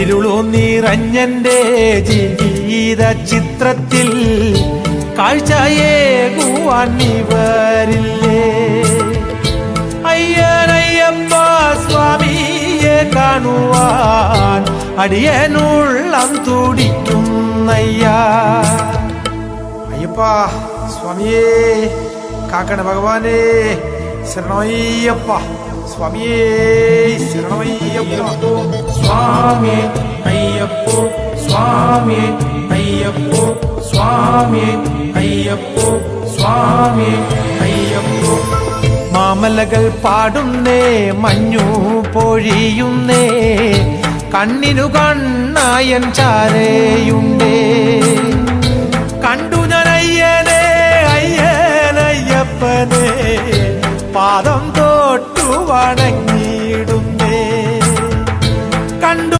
ഇരുളു നിറഞ്ഞന്റെ ജീവിത ചിത്രത്തിൽ കാഴ്ചയേകുവാൻ നീ വരില്ലേ? അയ്യനയ്യപ്പ സ്വാമിയെ കാണുവാൻ അടിയനുള്ളം തുടിക്കുന്നയ്യാ. അയ്യപ്പാ സ്വാമിയേ, കാക്കണ ഭഗവാനേ, ശരണമയ്യപ്പ സ്വാമിയേ, ശരണമയ്യപ്പ. സ്വാമിയേ അയ്യപ്പോ, സ്വാമിയേ അയ്യപ്പോ, സ്വാമിയേ അയ്യപ്പോ, സ്വാമിയേ അയ്യപ്പോ. മാമലകൾ പാടുന്നേ, മഞ്ഞു പൊഴിയുന്നേ, കണ്ണിനു കണ്ണായൻ ചാരയുണ്ടേ. കണ്ടു ഞാൻ അയ്യനെ, അയ്യനയ്യപ്പനെ, പാദം തൊട്ടു വണങ്ങിയിടുന്നേ. കണ്ടു